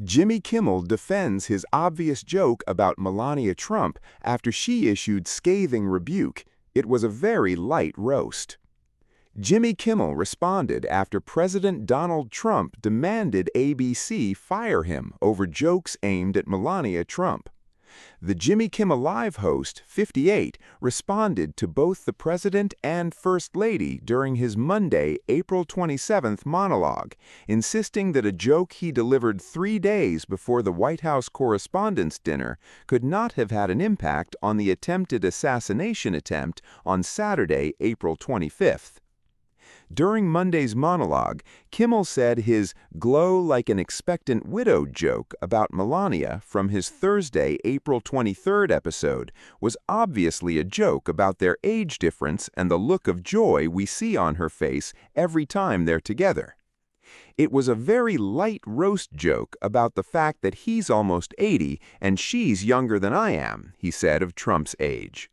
Jimmy Kimmel defends his obvious joke about Melania Trump after she issued scathing rebuke. It was a very light roast. Jimmy Kimmel responded after President Donald Trump demanded ABC fire him over jokes aimed at Melania Trump. The Jimmy Kimmel Live host, 58, responded to both the President and First Lady during his Monday, April 27th monologue, insisting that a joke he delivered 3 days before the White House Correspondents' Dinner could not have had an impact on the attempted assassination attempt on Saturday, April 25th. During Monday's monologue, Kimmel said his glow like an expectant widow joke about Melania from his Thursday, April 23rd episode was obviously a joke about their age difference and the look of joy we see on her face every time they're together. It was a very light roast joke about the fact that he's almost 80 and she's younger than I am, he said of Trump's age.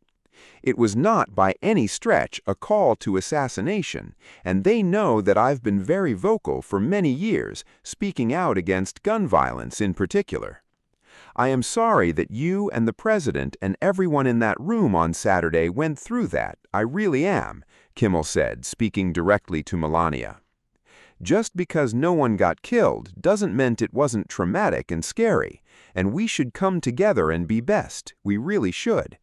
It was not by any stretch a call to assassination, and they know that I've been very vocal for many years, speaking out against gun violence in particular. I am sorry that you and the President and everyone in that room on Saturday went through that. I really am, Kimmel said, speaking directly to Melania. Just because no one got killed doesn't mean it wasn't traumatic and scary, and we should come together and be best. We really should.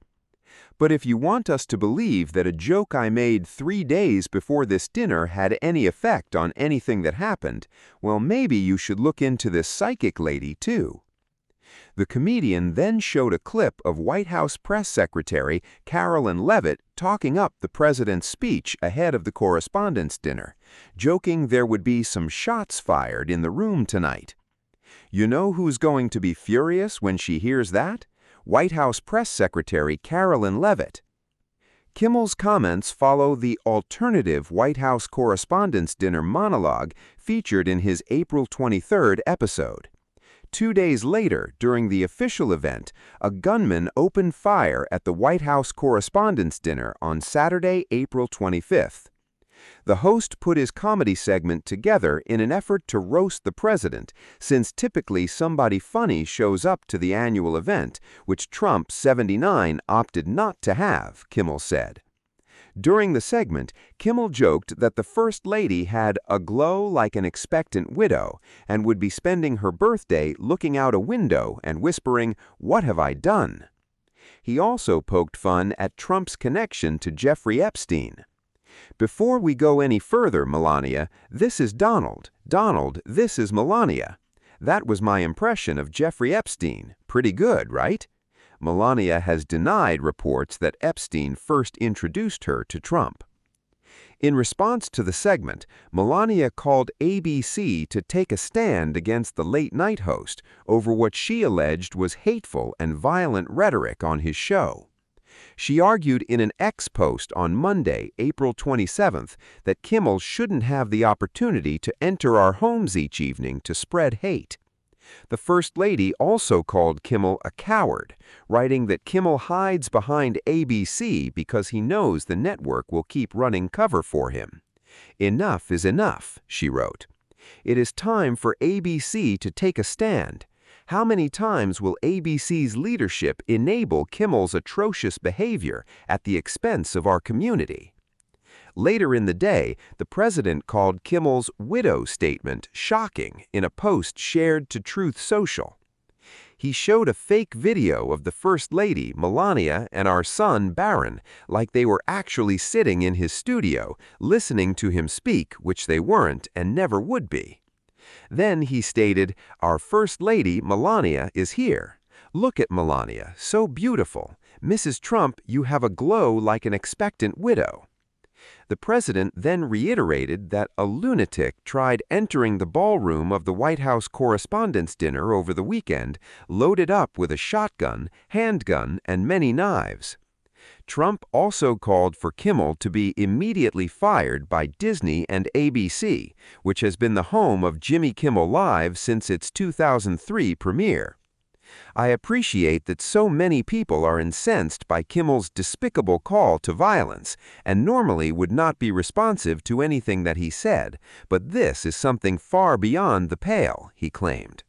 But if you want us to believe that a joke I made 3 days before this dinner had any effect on anything that happened, well, maybe you should look into this psychic lady, too. The comedian then showed a clip of White House Press Secretary Carolyn Leavitt talking up the president's speech ahead of the Correspondents' Dinner, joking there would be some shots fired in the room tonight. You know who's going to be furious when she hears that? White House Press Secretary Carolyn Leavitt. Kimmel's comments follow the alternative White House Correspondents' Dinner monologue featured in his April 23rd episode. 2 days later, during the official event, a gunman opened fire at the White House Correspondents' Dinner on Saturday, April 25th. The host put his comedy segment together in an effort to roast the president, since typically somebody funny shows up to the annual event, which Trump, 79, opted not to have, Kimmel said. During the segment, Kimmel joked that the First Lady had a glow like an expectant widow and would be spending her birthday looking out a window and whispering, "What have I done?" He also poked fun at Trump's connection to Jeffrey Epstein. Before we go any further, Melania, this is Donald. Donald, this is Melania. That was my impression of Jeffrey Epstein. Pretty good, right? Melania has denied reports that Epstein first introduced her to Trump. In response to the segment, Melania called ABC to take a stand against the late-night host over what she alleged was hateful and violent rhetoric on his show. She argued in an X post on Monday, April 27th, that Kimmel shouldn't have the opportunity to enter our homes each evening to spread hate. The First Lady also called Kimmel a coward, writing that Kimmel hides behind ABC because he knows the network will keep running cover for him. "Enough is enough," she wrote. "It is time for ABC to take a stand. How many times will ABC's leadership enable Kimmel's atrocious behavior at the expense of our community?" Later in the day, the president called Kimmel's widow statement shocking in a post shared to Truth Social. He showed a fake video of the First Lady, Melania, and our son, Barron, like they were actually sitting in his studio, listening to him speak, which they weren't and never would be. Then he stated, "Our First Lady, Melania, is here. Look at Melania, so beautiful. Mrs. Trump, you have a glow like an expectant widow." The president then reiterated that a lunatic tried entering the ballroom of the White House Correspondents' Dinner over the weekend, loaded up with a shotgun, handgun, and many knives. Trump also called for Kimmel to be immediately fired by Disney and ABC, which has been the home of Jimmy Kimmel Live since its 2003 premiere. "I appreciate that so many people are incensed by Kimmel's despicable call to violence and normally would not be responsive to anything that he said, but this is something far beyond the pale," he claimed.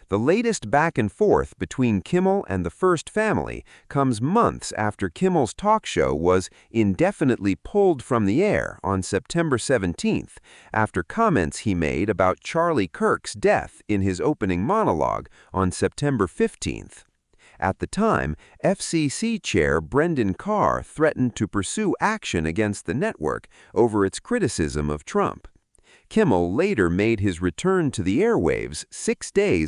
The latest back and forth between Kimmel and the First Family comes months after Kimmel's talk show was indefinitely pulled from the air on September 17th after comments he made about Charlie Kirk's death in his opening monologue on September 15th. At the time, FCC Chair Brendan Carr threatened to pursue action against the network over its criticism of Trump. Kimmel later made his return to the airwaves 6 days